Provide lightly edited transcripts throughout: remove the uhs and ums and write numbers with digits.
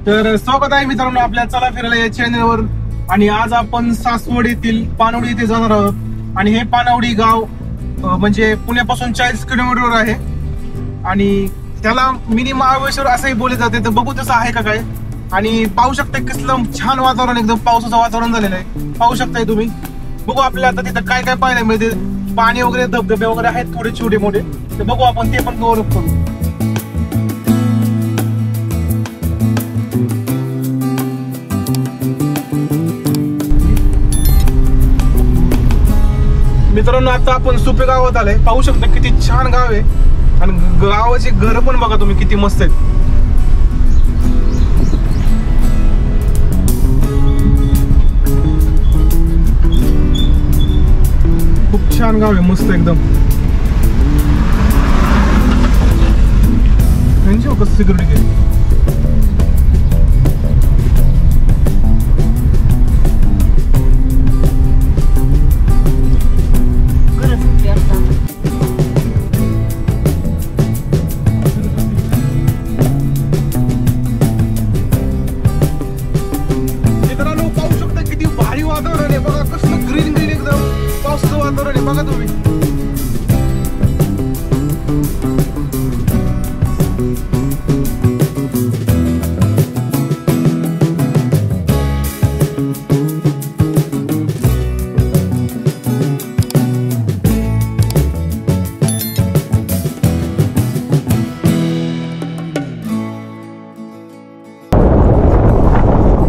तर स्वागत आहे मित्रांनो आपल्या चला फिरायला या चॅनलवर. आणि आज आपण सासवड येथील पानवडी येथे जाणार आहोत. आणि हे पानवडी गाव म्हणजे पुण्यापासून 40 किलोमीटरवर आहे. आणि त्याला मिनी महाबळेश्वर असंही बोलले जाते. तर बघू तसं आहे का काय. आणि पाहू शकता कसलं छान वातावरण, एकदम पावसाचं वातावरण झालेलं आहे. पाहू शकताय तुम्ही. बघू आपल्याला आता तिथं काय काय पाहायला मिळते. पाणी वगैरे, धबधबे वगैरे आहेत थोडे छोटे मोठे. तर बघू आपण ते पण कव्हर करू. मित्रांनो आता आपण सुपे गावात आलोय. पाहू शकता किती छान गाव आहे. आणि गावाची घर पण बघा तुम्ही किती मस्त आहेत. खूप छान गाव आहे, मस्त एकदम. कसं सिक्युरिटी आहे. बघा तुम्ही.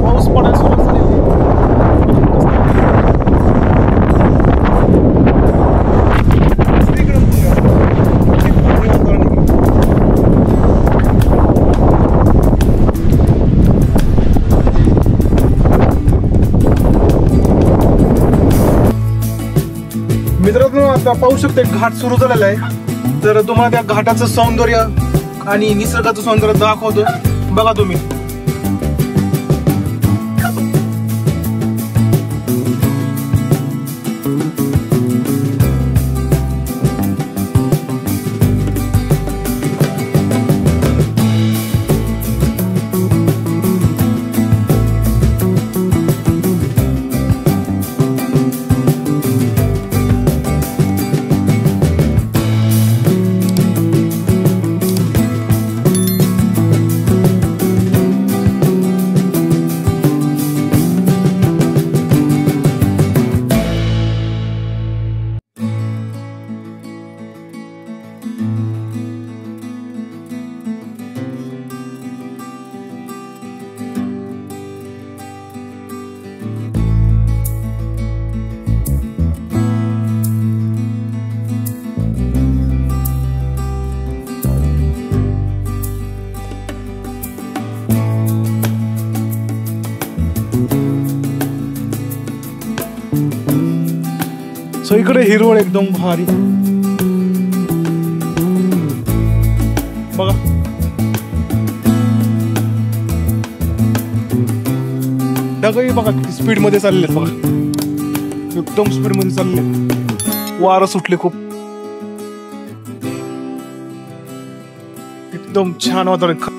पाऊस पडायला सुरुवात झाली. मित्रांनो आता पाहू शकते घाट सुरू झालेला आहे. तर तुम्हाला त्या घाटाचं सौंदर्य आणि निसर्गाचं सौंदर्य दाखवतो. बघा तुम्ही. सो इकडे हिरवळ एकदम भारी बघा. ढगही बघा किती स्पीड मध्ये चाललेत बघा. एकदम स्पीड मध्ये चालले. वारं सुटले खूप. एकदम छान वातावरण.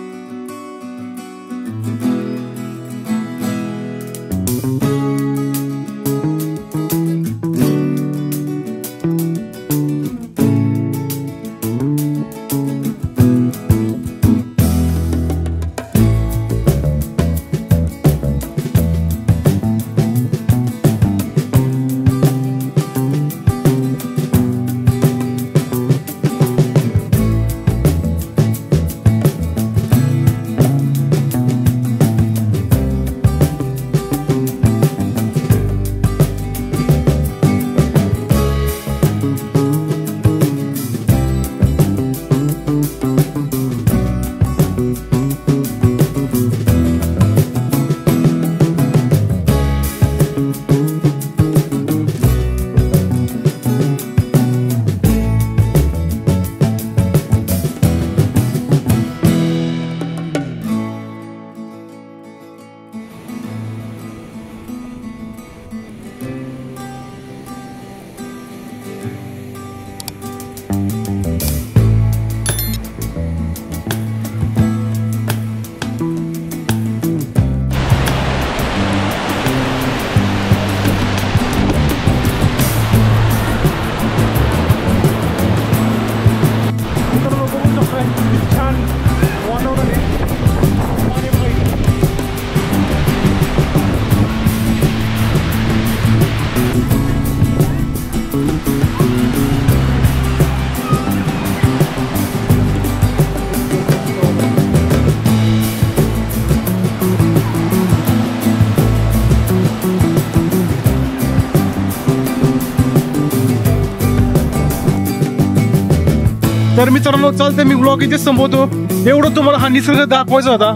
तर मित्रांनो चालतंय, मी ब्लॉग इथे संपवतो. एवढं तुम्हाला हा निसर्ग दाखवायचा होता.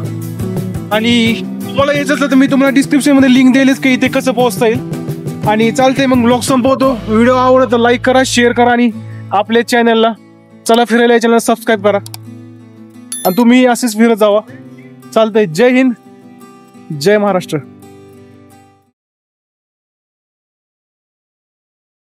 आणि तुम्हाला यायचं असेल तर मी तुम्हाला डिस्क्रिप्शन मध्ये लिंक देईलच की इथे कसं पोहोचता येईल. आणि चालतंय मग ब्लॉग संपवतो. व्हिडिओ आवडला तर लाईक करा, शेअर करा आणि आपल्या चॅनलला चला फिरायला या चॅनल सबस्क्राईब करा. आणि तुम्ही असेच फिरत जावा. चालतंय. जय हिंद, जय महाराष्ट्र.